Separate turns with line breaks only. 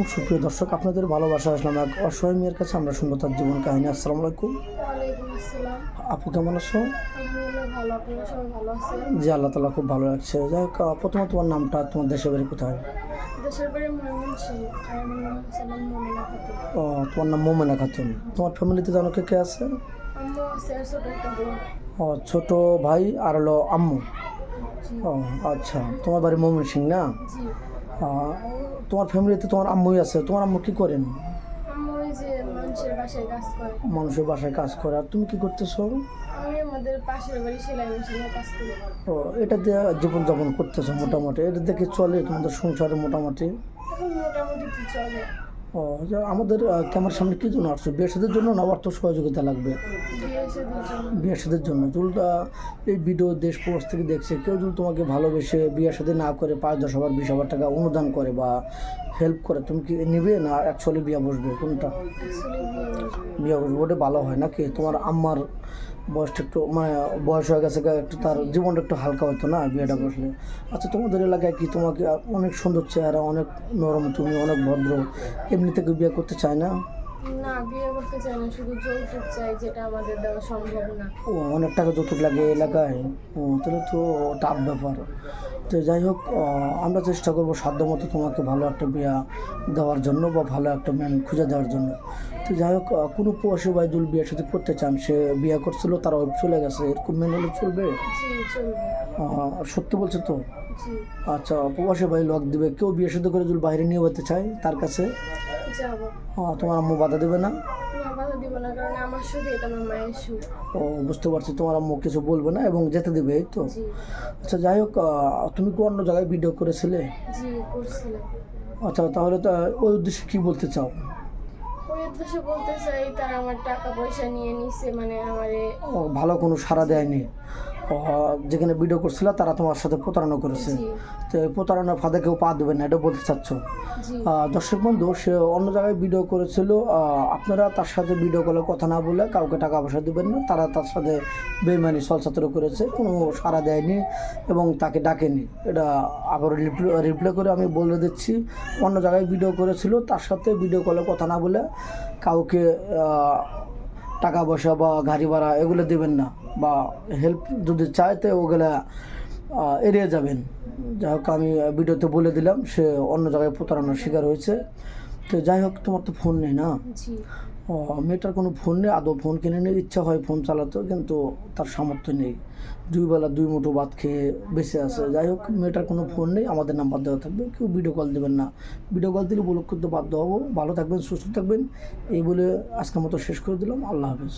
সুপ্রিয় দর্শক, আপনাদের ভালোবাসা আসলাম এক অসহায় মেয়ের কাছে। আমরা শুনবো তার জীবন কাহিনী। আসসালামু আলাইকুম।
ওয়ালাইকুম আসসালাম।
আপু কেমন আছো?
আলহামদুলিল্লাহ ভালো, আপনারা সবাই ভালো আছেন?
জি, আল্লাহ তালা খুব ভালো লাগছে। যাই হোক, প্রথমে তোমার নামটা, তোমার দেশের বাড়ি কোথায়?
দেশের বাড়ি ময়মনসিংহ, আর আমার নাম হচ্ছে মোমেনা খাতুন।
ও, তোমার নাম মোমেনা খাতুন। তোমার ফ্যামিলিতে জানো কে কে আছে?
আম্মু আছে আর ছোট একটা বোন।
ও, ছোট ভাই আর হলো আম্মু।
জি
ও আচ্ছা, তোমার বাড়ি ময়মনসিং না?
জি।
আহ, তোমার ফ্যামিলিতে তোমার আম্মুই আছে। তোমার আম্মু কী করেন?
আম্মু ওই যে মানুষের বাসায় কাজ করে।
মানুষের বাসায় কাজ করে। আর তুমি কি করতেছো?
আমি আমাদের পাশের বাড়ি সেলাই মেশিনে কাজ করি।
ও, এটা দিয়ে জীবনযাপন করতেছো মোটামুটি? এটা দেখে চলে তোমাদের সংসারে মোটামুটি?
এখন মোটামুটি কি চলে।
ও, আমাদের ক্যামেরার সামনে কী জন্য আসছো? বিয়ে সাদের জন্য না অর্থ সহযোগিতা লাগবে?
বিয়ে শাদীর জন্য।
বিয়ে সাদের জন্য। যদি এই ভিডিও দেশ প্রবাস থেকে দেখছে কেউ, যদি তোমাকে ভালোবেসে বিয়ে সাদী না করে 5-10 হাজার 20 হাজার টাকা অনুদান করে বা হেল্প করে, তুমি কি নিবে না অ্যাকচুয়ালি বিয়ে বসবে? কোনটা?
অ্যাকচুয়ালি বিয়ে বসবে।
বিয়ে বসবে, ওটা ভালো হয় নাকি? তোমার আম্মার বয়সটা একটু মানে বয়স হয়ে গেছে, একটু তার জীবনটা একটু হালকা হতো না বিয়েটা বসলে? আচ্ছা, তোমাদের এলাকায় কি তোমাকে অনেক সুন্দর চেহারা, অনেক নরম, তুমি অনেক ভদ্র, এমনি থেকে বিয়ে করতে চায় না?
না, বিয়ে করতে চাই না, শুধু যৌতুক চাই, যেটা আমাদের দেওয়া সম্ভব না।
ও, অনেক টাকা যৌতুক লাগে এই এলাকায়? ও, তাহলে তো টাফ ব্যাপার। তো যাই হোক, আমরা চেষ্টা করবো সাধ্যমতো তোমাকে ভালো একটা বিয়া দেওয়ার জন্য বা ভালো একটা ম্যান খুঁজে দেওয়ার জন্য। তো যাই হোক, কোনো প্রবাসী ভাই যদি বিয়ের সাথে করতে চান, সে বিয়ে করছিল, তার ওয়াইফ চলে গেছে, এরকম মেন হলে চলবে?
জি চলবে।
সত্যি বলছে তো?
জি
আচ্ছা, প্রবাসী ভাই লক দিবে। কেউ বিয়ে সাথে করে যদি বাইরে নিয়ে যেতে চায় তার কাছে,
যাবো।
তোমার আম্মু বাধা দেবে না?
না, বাধা দিব না, কারণ আমার সুখ এটা আমার মায়ের সুখ।
ও, বুঝতে পারছি, তোমার আম্মু কিছু বলবে না এবং যেতে দেবে, এই তো?
জি
আচ্ছা, যাই হোক, তুমি কি অন্য জায়গায় ভিডিও করেছিলে?
জি করছিলাম।
আচ্ছা, তাহলে তো ওই উদ্দেশ্যে কী বলতে চাও?
ওই উদ্দেশ্যে বলতে চাই, তারা আমার টাকা পয়সা নিয়ে নিছে, মানে আমারে।
ও, ভালো কোনো সাড়া দেয়নি? ও, যেখানে ভিডিও করছিল তারা তোমার সাথে প্রতারণা করেছে।
জি
তো এই প্রতারণার ফাঁদে কেউ পা দেবে না, এটা বলতে চাচ্ছ?
জি
দর্শক বন্ধু, সে অন্য জায়গায় ভিডিও করেছিল। আপনারা তার সাথে ভিডিও কলে কথা না বলে কাউকে টাকা পয়সা দেবেন না। তারা তার সাথে বেইমানি ছলচাতুর করেছে, কোনো সাড়া দেয়নি এবং তাকে ডাকেনি। এটা আবার রিপ্লাই করে আমি বলে দিচ্ছি, অন্য জায়গায় ভিডিও করেছিল, তার সাথে ভিডিও কলে কথা না বলে কাউকে টাকা পয়সা বা গাড়ি ভাড়া এগুলো দেবেন না, বা হেল্প যদি চায় তো ওগুলা এড়িয়ে যাবেন। যাই হোক, আমি ভিডিওতে বলে দিলাম, সে অন্য জায়গায় প্রতারণার শিকার হয়েছে। তো যাই হোক, তোমার তো ফোন নেই না?
জি।
ও, মেয়েটার কোনো ফোন নেই। আদৌ ফোন কিনে নিয়ে ইচ্ছা হয় ফোন চালাতে, কিন্তু তার সামর্থ্য নেই। 2 বেলা 2 মুঠো ভাত খেয়ে বেঁচে আছে। যাই হোক, মেয়েটার কোনো ফোন নেই, আমাদের নাম্বার দেওয়া থাকবে, কেউ ভিডিও কল দেবেন না। ভিডিও কল দিলে ব্লক করতে বাধ্য হবো। ভালো থাকবেন, সুস্থ থাকবেন, এই বলে আজকের মতো শেষ করে দিলাম। আল্লাহ হাফিজ।